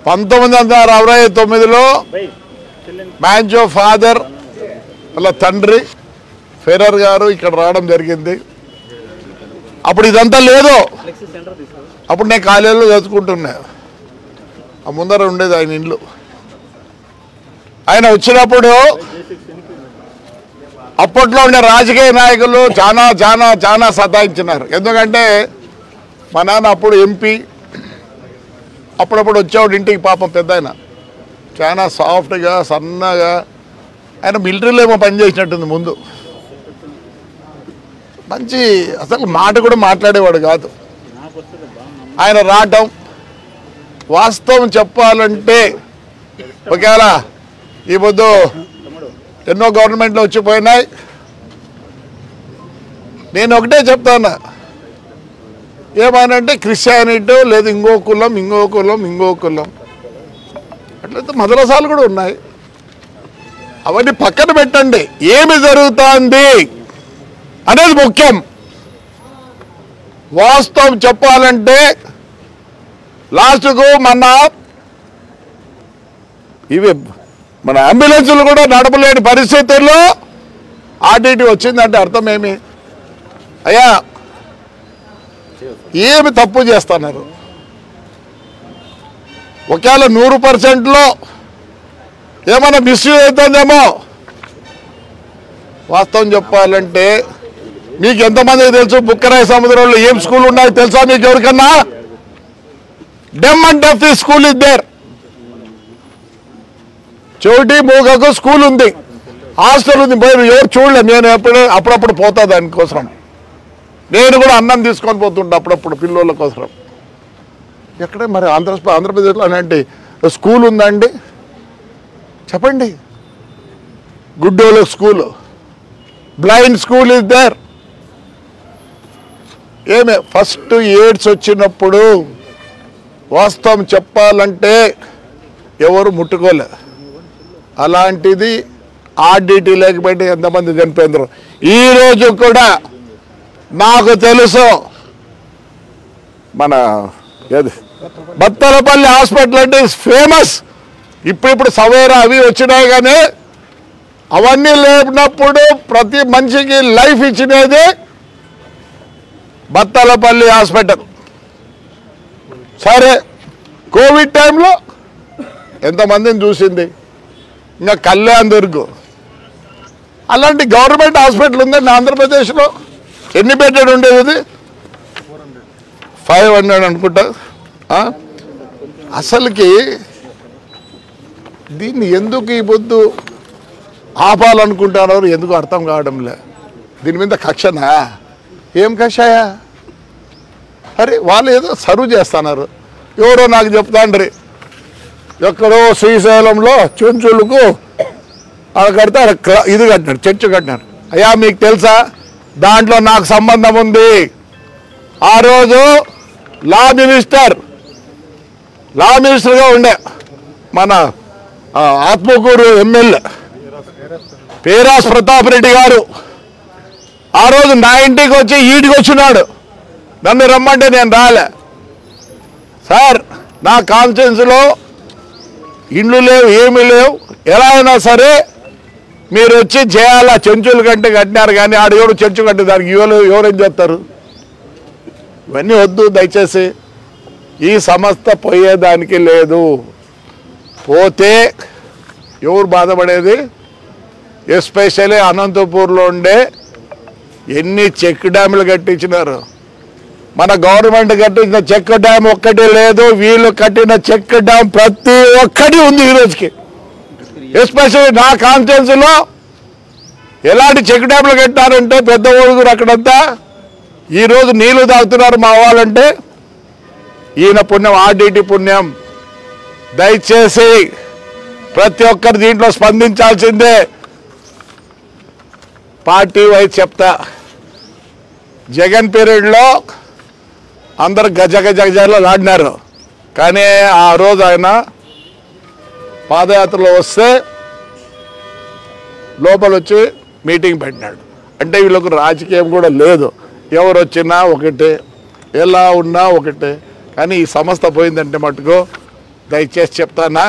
1969లో మ్యాంజో father వాళ్ళ తండ్రి Ferrer గారు ఇక్కడ రావడం జరిగింది. అప్పుడు ఇదంతా లేదు. అప్పుడు నేను కాలేజీలో చదువుకుంటున్నా. ఆ ముందర ఉండేది ఆయన ఇల్లు. ఆయన వచ్చినప్పుడు అప్పట్లో ఉండే రాజకీయ నాయకులు చాలా చాలా చాలా సతాయించినారు. ఎందుకంటే మా నాన్న అప్పుడు ఎంపీ, అప్పుడప్పుడు వచ్చేవాడు ఇంటికి. పాపం పెద్ద ఆయన చాలా సాఫ్ట్గా సన్నగా, ఆయన మిలిటరీలో ఏమో పనిచేసినట్టుంది ముందు. మంచి అసలు మాట కూడా మాట్లాడేవాడు కాదు. ఆయన రావటం వాస్తవం చెప్పాలంటే ఒకవేళ ఈ పొద్దు ఎన్నో గవర్నమెంట్లు వచ్చిపోయినాయి. నేను ఒకటే చెప్తాను, ఏమనంటే క్రిస్టియానిటీ లేదు ఇంకో కులం ఇంకో కులం ఇంకో కులం, అట్లయితే మదరసాలు కూడా ఉన్నాయి. అవన్నీ పక్కన పెట్టండి, ఏమి జరుగుతుంది అనేది ముఖ్యం. వాస్తవం చెప్పాలంటే లాస్ట్కు మన అంబులెన్సులు కూడా నడపలేని పరిస్థితుల్లో ఆర్టీటీ వచ్చిందంటే అర్థం ఏమి? అయ్యా ఏమి తప్పు చేస్తున్నారు? ఒకవేళ 100%లో ఏమైనా మిస్యూజ్ అవుతుందేమో. వాస్తవం చెప్పాలంటే మీకు ఎంతమందికి తెలుసు బుక్కరాయ సముద్రంలో ఏం స్కూల్ ఉన్నాయో తెలుసా మీకు ఎవరికన్నా? Dumb and deaf school is there. చెవిటి మూగకు స్కూల్ ఉంది, హాస్టల్ ఉంది. ఎవరు చూడలే, నేను అప్పుడప్పుడు పోతా దానికోసం. నేను కూడా అన్నం తీసుకొని పోతుంటా అప్పుడప్పుడు పిల్లల కోసం. ఎక్కడే మరి ఆంధ్రప్రదేశ్లో అలాంటి స్కూల్ ఉందండి చెప్పండి? గుడ్డోళ్ళ school, blind school is there. ఏమే ఫస్ట్ ఎయిడ్స్ వచ్చినప్పుడు వాస్తవం చెప్పాలంటే ఎవరు ముట్టుకోలే. అలాంటిది ఆర్టీటీ లేకపోతే ఎంతమంది చనిపోయిందరు. ఈరోజు కూడా నాకు తెలుసు మన బత్తలపల్లి హాస్పిటల్ అంటే ఫేమస్. ఇప్పుడు సవేరా అవి వచ్చినాయి, కానీ అవన్నీ లేనప్పుడు ప్రతి మనిషికి లైఫ్ ఇచ్చినది బత్తలపల్లి హాస్పిటల్. సరే, కోవిడ్ టైంలో ఎంతమందిని చూసింది. ఇంకా కళ్యాణ్ దుర్గ్ అలాంటి గవర్నమెంట్ హాస్పిటల్ ఉందండి ఆంధ్రప్రదేశ్లో. ఎన్ని బెడ్డెడ్ ఉండేది? 500 అనుకుంటా. అసలుకి దీన్ని ఎందుకు ఈ పొద్దు ఆపాలనుకుంటున్నారు ఎందుకు అర్థం కావడంలే. దీని మీద కక్షనా? ఏం కక్షయా? అరే వాళ్ళు ఏదో సర్వ్ చేస్తున్నారు. ఎవరో నాకు చెప్తాండ్రి, ఎక్కడో శ్రీశైలంలో చెంచులకు కడితే ఇది కట్టినారు, చర్చ్ కట్టినారు. అయ్యా మీకు తెలుసా దాంట్లో నాకు సంబంధం ఉంది. ఆ రోజు లా మినిస్టర్గా ఉండే మన ఆత్మకూరు ఎమ్మెల్యే పేరాస్ ప్రతాప్ రెడ్డి గారు ఆ రోజు నా ఇంటికి వచ్చి ఈడికి వచ్చినాడు. నన్ను రమ్మంటే నేను రాలే. సార్ నా కాన్స్టిట్యున్సీలో ఇండ్లు లేవు, ఏమీ లేవు, ఎలా అయినా సరే మీరు వచ్చి చేయాలా. చెంచుల కంటే కట్టినారు కానీ ఆడు ఎవరు చెంచు కట్టే దానికి ఎవరేం చేస్తారు? ఇవన్నీ వద్దు దయచేసి. ఈ సంస్థ పోయేదానికి లేదు. పోతే ఎవరు బాధపడేది? ఎస్పెషల్లీ అనంతపూర్లో ఉండే ఎన్ని చెక్ డ్యాములు కట్టించినారు. మన గవర్నమెంట్ కట్టించిన చెక్ డ్యామ్ ఒక్కటి లేదు, వీళ్ళు కట్టిన చెక్ డ్యామ్ ప్రతి ఒక్కటి ఉంది ఈ రోజుకి. ఎస్పెషల్లీ నా కాన్స్టిట్యున్సీలో ఎలాంటి చెక్ డ్యాములు కట్టినారంటే పెద్ద ఊరుగురు అక్కడంతా ఈరోజు నీళ్లు తాగుతున్నారు మా వాళ్ళంటే ఈయన పుణ్యం, ఆర్టీటీ పుణ్యం. దయచేసి ప్రతి ఒక్కరు దీంట్లో స్పందించాల్సిందే. పార్టీ వైజ్ చెప్తా, జగన్ పీరియడ్లో అందరు గజగజలో ఆడినారు, కానీ ఆ రోజు ఆయన పాదయాత్రలో వస్తే లోపల వచ్చి మీటింగ్ పెట్టినాడు. అంటే వీళ్ళకు రాజకీయం కూడా లేదు, ఎవరు వచ్చినా ఒకటే, ఎలా ఉన్నా ఒకటే. కానీ ఈ సంస్థ పోయిందంటే మటుకు దయచేసి చెప్తానా,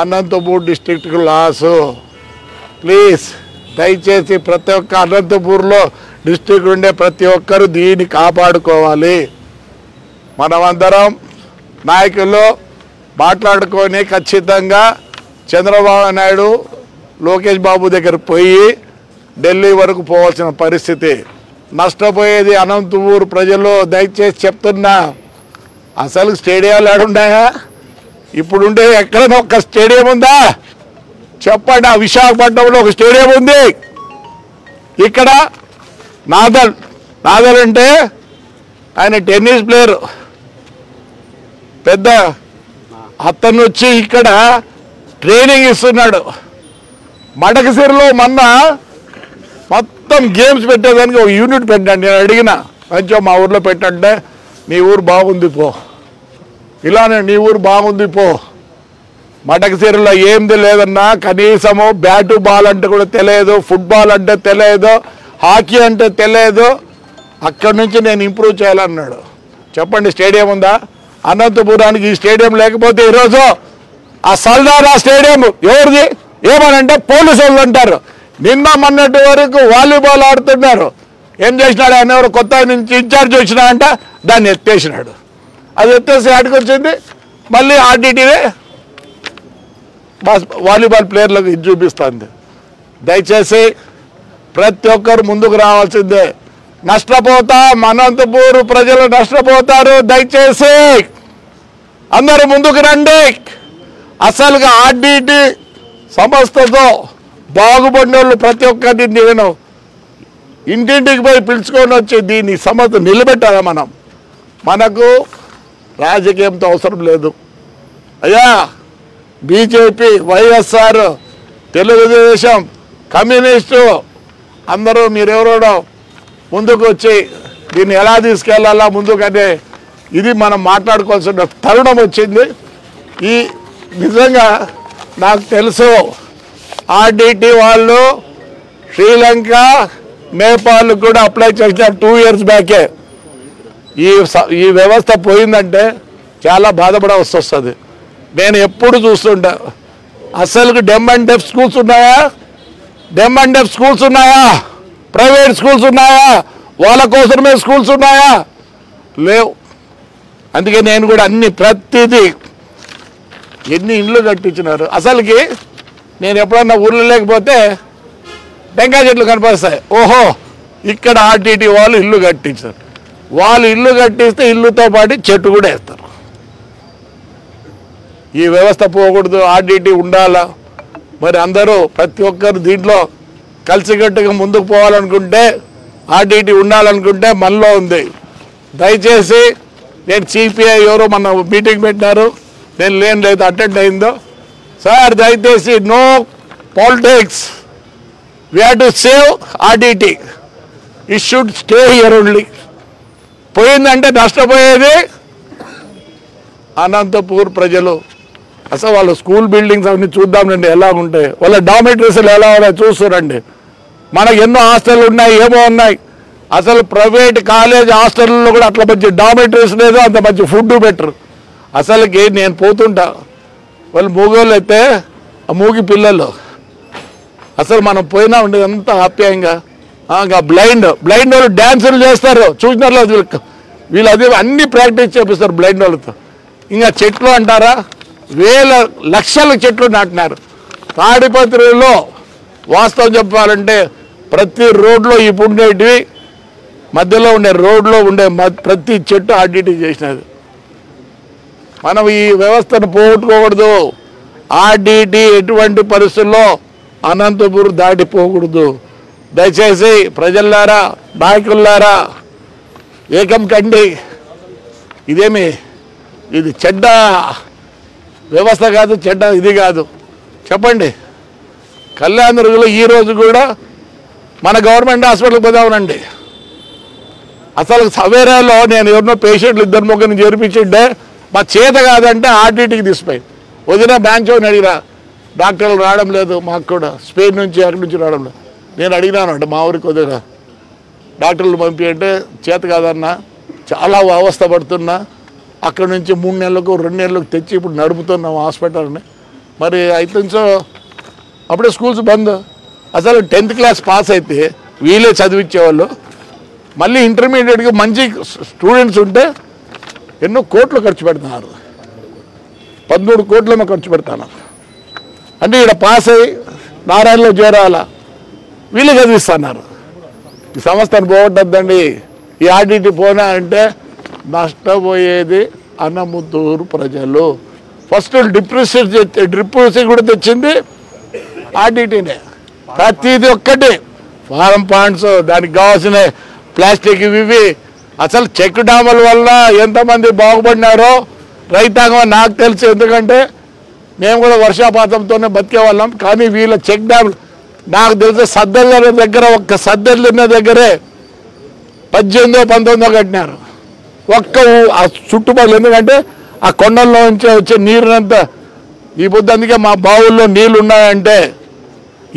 అనంతపూర్ డిస్ట్రిక్ట్కు లాసు. ప్లీజ్ దయచేసి ప్రతి ఒక్క అనంతపూర్లో డిస్ట్రిక్ట్ ఉండే ప్రతి ఒక్కరు దీన్ని కాపాడుకోవాలి. మనమందరం నాయకులు మాట్లాడుకొని ఖచ్చితంగా చంద్రబాబు నాయుడు లోకేష్ బాబు దగ్గర పోయి ఢిల్లీ వరకు పోవాల్సిన పరిస్థితి. నష్టపోయేది అనంతపూర్ ప్రజలు. దయచేసి చెప్తున్నా, అసలు స్టేడియాలు ఏడున్నాయా? ఇప్పుడుండే ఎక్కడైనా ఒక స్టేడియం ఉందా చెప్పండి. ఆ విశాఖపట్నంలో ఒక స్టేడియం ఉంది. ఇక్కడ నాదల్ అంటే ఆయన టెన్నిస్ ప్లేయర్, పెద్ద అతను వచ్చి ఇక్కడ ట్రైనింగ్ ఇస్తున్నాడు. మడకసిరిలో మొన్న మొత్తం గేమ్స్ పెట్టేదానికి ఒక యూనిట్ పెట్టండి. నేను అడిగిన, కొంచెం మా ఊర్లో పెట్టంటే నీ ఊరు బాగుంది పో, ఇలానే నీ ఊరు బాగుంది పో. మడకసిరిలో ఏంది లేదన్నా, కనీసము బ్యాటు బాల్ అంటే కూడా తెలియదు, ఫుట్బాల్ అంటే తెలియదు, హాకీ అంటే తెలియదు. అక్కడి నుంచి నేను ఇంప్రూవ్ చేయాలన్నాడు. చెప్పండి, స్టేడియం ఉందా అనంతపురానికి? ఈ స్టేడియం లేకపోతే ఈరోజు ఆ సల్దారా స్టేడియం ఎవరిది ఏమనంటే పోలీసు వాళ్ళు అంటారు. నిన్న మొన్నటి వరకు వాలీబాల్ ఆడుతున్నారు. ఏం చేసినాడు ఆయన? ఎవరు కొత్త నుంచి ఇన్ఛార్జ్ వచ్చినాడంట, దాన్ని ఎత్తేసినాడు. అది ఎత్తేసి ఆడికి వచ్చింది మళ్ళీ ఆర్డీటీవే వాలీబాల్ ప్లేయర్లకు ఇది చూపిస్తుంది. దయచేసి ప్రతి ఒక్కరు ముందుకు రావాల్సిందే. నష్టపోతాం, అనంతపూర్ ప్రజలు నష్టపోతారు. దయచేసి అందరూ ముందుకు రండి. అసలుగా ఆర్డీటీ సంస్థతో బాగుపడిన వాళ్ళు ప్రతి ఒక్కరిని నేను ఇంటింటికి పోయి పిలుచుకొని వచ్చి దీన్ని సంస్థ నిలబెట్టాలి. మనకు రాజకీయంతో అవసరం లేదు అయ్యా. బీజేపీ, వైఎస్ఆర్, తెలుగుదేశం, కమ్యూనిస్టు అందరూ మీరెవరో ముందుకు వచ్చి దీన్ని ఎలా తీసుకెళ్లాలా ముందుకనే ఇది మనం మాట్లాడుకోవాల్సిన తరుణం వచ్చింది. ఈ నిజంగా నాకు తెలుసు ఆర్డీటీ వాళ్ళు శ్రీలంక, నేపాల్ కూడా అప్లై చేసిన 2 years బ్యాకే. ఈ వ్యవస్థ పోయిందంటే చాలా బాధపడవలసి వస్తుంది. నేను ఎప్పుడు చూస్తుంటా, అసలు డెమ్ అండ్ డెఫ్ స్కూల్స్ ఉన్నాయా? డెమ్ అండ్ డెఫ్ స్కూల్స్ ఉన్నాయా? ప్రైవేట్ స్కూల్స్ ఉన్నాయా? వాళ్ళ కోసమే స్కూల్స్ ఉన్నాయా? లేవు. అందుకే నేను కూడా ప్రతిదీ ఎన్ని ఇండ్లు కట్టించినారు. అసలుకి నేను ఎప్పుడన్నా ఊర్లో లేకపోతే టెంకాయ చెట్లు కనిపిస్తాయి. ఓహో, ఇక్కడ ఆర్టీటీ వాళ్ళు ఇల్లు కట్టించారు. వాళ్ళు ఇల్లు కట్టిస్తే ఇల్లుతో పాటు చెట్టు కూడా వేస్తారు. ఈ వ్యవస్థ పోకూడదు, ఆర్టీటీ ఉండాలా. మరి అందరూ ప్రతి ఒక్కరు దీంట్లో కలిసికట్టుగా ముందుకు పోవాలనుకుంటే, ఆర్టీటీ ఉండాలనుకుంటే మనలో ఉంది. దయచేసి నేను సిపిఐ ఎవరో మన మీటింగ్ పెట్టినారు, నేను లేదు అటెండ్ అయిందో. సార్ దయచేసి no politics, we have to save RTT, it should stay here only. పోయిందంటే నష్టపోయేది అనంతపూర్ ప్రజలు. అసలు వాళ్ళ స్కూల్ బిల్డింగ్స్ అవన్నీ చూద్దామండి ఎలా ఉంటాయి, వాళ్ళ డామిటరీస్లు ఎలా ఉన్నాయి చూస్తారండి. మనకు ఎన్నో హాస్టల్ ఉన్నాయి, ఏమో ఉన్నాయి. అసలు ప్రైవేట్ కాలేజ్ హాస్టల్లో కూడా అట్లా మంచి డామిటరీస్ లేదు, అంత మంచి ఫుడ్ బెటర్. అసలుకి నేను పోతుంటా, వాళ్ళు మూగోళ్ళు అయితే ఆ మూగి పిల్లలు అసలు మనం పోయినా ఉండేది అంత ఆప్యాయంగా. ఇంకా బ్లైండ్ వాళ్ళు డ్యాన్సులు చేస్తారు చూసినారు. వీళ్ళు అది అన్ని ప్రాక్టీస్ చేపిస్తారు బ్లైండ్ వాళ్ళతో. ఇంకా చెట్లు అంటారా, లక్షల చెట్లు నాటినారు. తాడిపత్రిలో వాస్తవం చెప్పాలంటే ప్రతి రోడ్లో ఇప్పుడు ఉండేటివి, మధ్యలో ఉండే రోడ్లో ఉండే ప్రతి చెట్టు ఆర్డీటీ చేసినది. మనం ఈ వ్యవస్థను పోగొట్టుకోకూడదు. ఆర్డీటీ ఎటువంటి పరిస్థితుల్లో అనంతపూర్ దాటిపోకూడదు. దయచేసి ప్రజల్లారా, నాయకుల్లారా ఏకం కండి. ఇది చెడ్డ వ్యవస్థ కాదు, చెడ్డ ఇది కాదు. చెప్పండి, కళ్యాణదుర్గంలో ఈరోజు కూడా మన గవర్నమెంట్ హాస్పిటల్కి పోదామనండి. అసలు సవేరాలో నేను ఎవరినో పేషెంట్లు 2 ముగ్గురిని చేర్పించిండే మా చేత కాదంటే ఆర్టీటీకి తీసిపోయి వదిన బ్యాంచోని అడిగినా, డాక్టర్లు రావడం లేదు, మాకు కూడా స్పెయిన్ నుంచి అక్కడి నుంచి రావడం లేదు. నేను అడిగినాను అంటే మా ఊరికి వదిన డాక్టర్లు పంపి అంటే చేత కాదన్నా, చాలా అవస్థ పడుతున్నా, అక్కడ నుంచి 3 నెలలకు 2 నెలలకు తెచ్చి ఇప్పుడు నడుపుతున్నాం హాస్పిటల్ని. మరి అయితే సో అప్పుడే స్కూల్స్ బంద్. అసలు 10th క్లాస్ పాస్ అయితే వీళ్ళే చదివించేవాళ్ళు. మళ్ళీ ఇంటర్మీడియట్కి మంచి స్టూడెంట్స్ ఉంటే ఎన్నో కోట్లు ఖర్చు పెడుతున్నారు. 13 కోట్లేమో ఖర్చు పెడతాను. అంటే ఇక్కడ పాస్ అయ్యి నారాయణలో చేరాల వీళ్ళు చదివిస్తున్నారు. ఈ సంస్థను పోగొట్టద్దండి. ఈ ఆర్డిటి పోనా అంటే నష్టపోయేది అన్నముత్తూరు ప్రజలు. ఫస్ట్ డ్రిప్ కూడా తెచ్చింది ఆర్డిటీనే. ప్రతిది ఒక్కటి ఫారం పాండ్స్, దానికి కావాల్సిన ప్లాస్టిక్ ఇవి. అసలు చెక్ డ్యాముల వల్ల ఎంతమంది బాగుపడినారో రైతాంగం నాకు తెలుసు. ఎందుకంటే మేము కూడా వర్షాపాతంతోనే బతికేవాళ్ళం. కానీ వీళ్ళ చెక్ డ్యాములు నాకు తెలిసి సద్దెల దగ్గర ఒక్క సద్దెల దగ్గరే 18-19 కట్టినారు. ఒక్క ఆ చుట్టుపక్కల. ఎందుకంటే ఆ కొండల్లో నుంచి వచ్చే నీరునంతా ఈ పొద్దు. అందుకే మా బావుల్లో నీళ్ళు ఉన్నాయంటే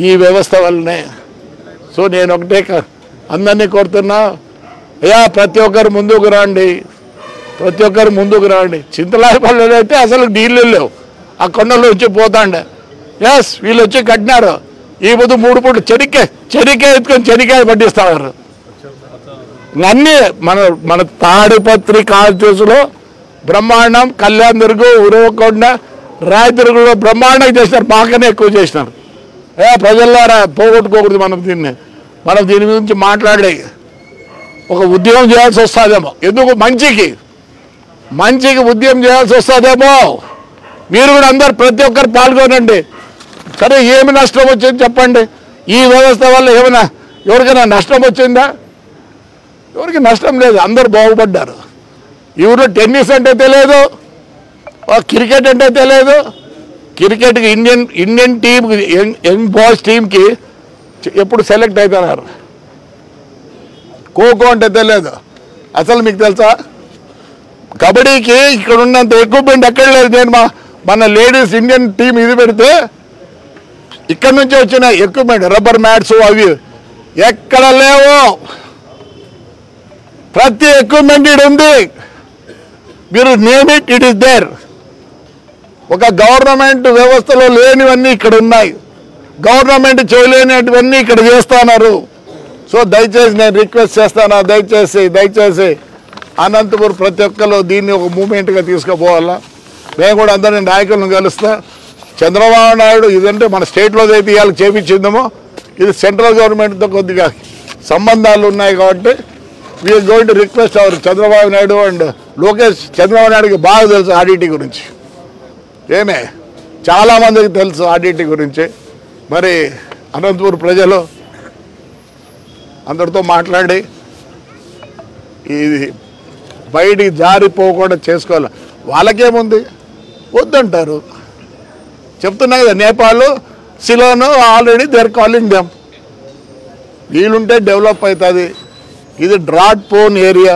ఈ వ్యవస్థ వల్లనే. సో నేను ఒకటే అందరినీ కోరుతున్నా, అయ్యా ప్రతి ఒక్కరు ముందుకు రండి, ప్రతి ఒక్కరు ముందుకు రండి. చింతలాయపల్లిలో అయితే అసలు నీళ్ళు లేవు, ఆ కొండల్లో వచ్చి పోతాండే. ఎస్ వీళ్ళు వచ్చి కట్టినారు. ఈ పొద్దు 3 పూట్లు చెనికాయ ఎత్తుకొని చెనికాయ పట్టిస్తున్నారు. అన్నీ మన తాడిపత్రి కాన్స్టిట్యూన్సీలో బ్రహ్మాండం, కళ్యాణ్ దుర్గు, ఉరవకొండ, రాయదుర్గంలో బ్రహ్మాండంగా చేసినారు. మాకనే ఎక్కువ చేసినారు. ప్రజల్లారా పోగొట్టుకోకూడదు. మనం దీని గురించి మాట్లాడే ఒక ఉద్యమం చేయాల్సి వస్తుందేమో. ఎందుకు మంచికి ఉద్యమం చేయాల్సి వస్తుందేమో. మీరు కూడా అందరు ప్రతి ఒక్కరు పాల్గొనండి. సరే ఏమి నష్టం వచ్చింది చెప్పండి. ఈ వ్యవస్థ వల్ల ఏమైనా ఎవరికైనా నష్టం వచ్చిందా? ఎవరికి నష్టం లేదు. అందరు బాగుపడ్డారు. ఈ ఊళ్ళో టెన్నిస్ అంటే తెలియదు, క్రికెట్ అంటే తెలియదు. క్రికెట్కి ఇండియన్ టీమ్, యంగ్ బాయ్స్ టీంకి ఎప్పుడు సెలెక్ట్ అవుతున్నారు. ఖోఖో అంటే తెలియదు. అసలు మీకు తెలుసా కబడ్డీకి ఇక్కడ ఉన్నంత ఎక్విప్మెంట్ ఎక్కడ లేదు. నేను మన లేడీస్ ఇండియన్ టీం ఇది పెడితే ఇక్కడ నుంచి వచ్చిన ఎక్విప్మెంట్, రబ్బర్ మ్యాట్స్ అవి ఎక్కడ లేవు. ప్రతి ఎక్విప్మెంట్ ఇది ఉంది. మీరు నేమ్ ఇట్ ఇస్ దేర్. ఒక గవర్నమెంట్ వ్యవస్థలో లేనివన్నీ ఇక్కడ ఉన్నాయి. గవర్నమెంట్ చేయలేనివన్నీ ఇక్కడ చేస్తున్నారు. సో దయచేసి నేను రిక్వెస్ట్ చేస్తాను, దయచేసి అనంతపురం ప్రతి ఒక్కరు దీన్ని ఒక మూమెంట్గా తీసుకుపోవాలా. మేము కూడా అందరినీ నాయకులను కలుస్తా. చంద్రబాబు నాయుడు ఇదంటే మన స్టేట్లో అయితే ఇవాళ చేపించిందేమో, ఇది సెంట్రల్ గవర్నమెంట్తో కొద్దిగా సంబంధాలు ఉన్నాయి. కాబట్టి we are going to request our Chandrababu Naidu and Lokesh. Chandrababu నాయుడుకి బాగా తెలుసు ఆర్డిటి గురించి, చాలామందికి తెలుసు ఆర్డిటి గురించి. మరి అనంతపురం ప్రజలు అందరితో మాట్లాడి ఇది బయటికి జారిపోకుండా చేసుకోవాలి. వాళ్ళకేముంది, వద్దంటారు. చెప్తున్నా కదా, Nepal, Ceylon already there calling them. వీలుంటే డెవలప్ అవుతుంది. ఇది డ్రాట్ పోన్ ఏరియా,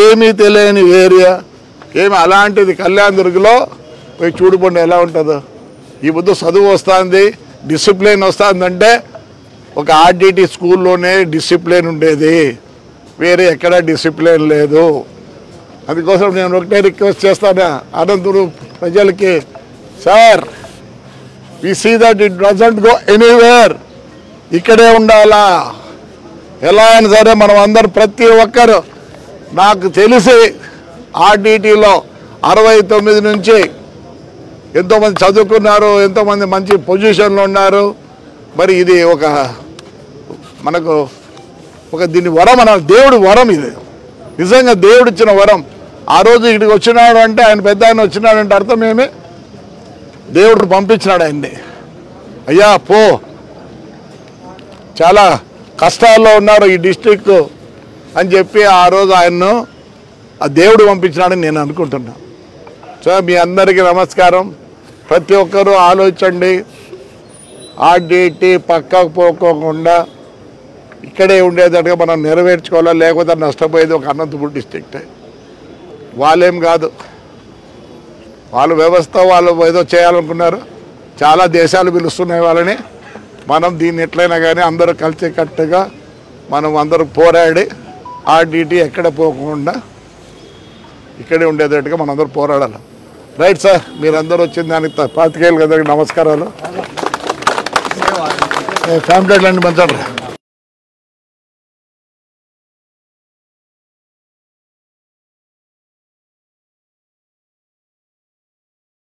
ఏమీ తెలియని ఏరియా. అలాంటిది కళ్యాణ్ దుర్గలో పోయి చూడుకోండి ఎలా ఉంటుందో. ఈ పొద్దు చదువు వస్తుంది, డిసిప్లిన్ వస్తుందంటే ఒక ఆర్డిటి స్కూల్లోనే డిసిప్లిన్ ఉండేది, వేరే ఎక్కడ డిసిప్లిన్ లేదు. అందుకోసం నేను ఒకటే రిక్వెస్ట్ చేస్తాను అనంతపురం ప్రజలకి, sir we see that it doesn't go anywhere, ఇక్కడే ఉండాలా. ఎలా అయినా సరే మనం అందరు ప్రతి ఒక్కరు, నాకు తెలిసి ఆర్డిటిలో 69 నుంచి ఎంతోమంది చదువుకున్నారు, ఎంతోమంది మంచి పొజిషన్లో ఉన్నారు. మరి ఇది మనకు దీని వరం, దేవుడి వరం ఇది. నిజంగా దేవుడు ఇచ్చిన వరం. ఆ రోజు ఇక్కడికి వచ్చినాడు అంటే, ఆయన పెద్ద ఆయన వచ్చినాడంటే అర్థం ఏమి, దేవుడు పంపించినాడు ఆయన్ని. అయ్యా పో, చాలా కష్టాల్లో ఉన్నారు ఈ డిస్ట్రిక్ట్ అని చెప్పి ఆ రోజు ఆయన్ను ఆ దేవుడు పంపించినాడని నేను అనుకుంటున్నా. సో మీ అందరికీ నమస్కారం. ప్రతి ఒక్కరూ ఆలోచించండి. ఆర్డిటి పక్కకు పోకోకుండా ఇక్కడే ఉండేటట్టుగా మనం నెరవేర్చుకోవాలా. లేకపోతే నష్టపోయేది ఒక అనంతపురం డిస్ట్రిక్టే. వాళ్ళేం కాదు, వాళ్ళ వ్యవస్థ వాళ్ళు ఏదో చేయాలనుకున్నారు. చాలా దేశాలు పిలుస్తున్నాయి వాళ్ళని. మనం దీన్ని ఎట్లయినా కానీ అందరూ కలిసికట్టుగా మనం అందరూ పోరాడి ఆర్డిటి ఎక్కడ పోకుండా ఇక్కడే ఉండేటట్టుగా మనందరూ పోరాడాలి. రైట్ సార్, మీరందరూ వచ్చిన దానికి పాతికేయులు అందరికీ నమస్కారాలు. ఫ్యామిలీ అట్లన్నీ పంచండి.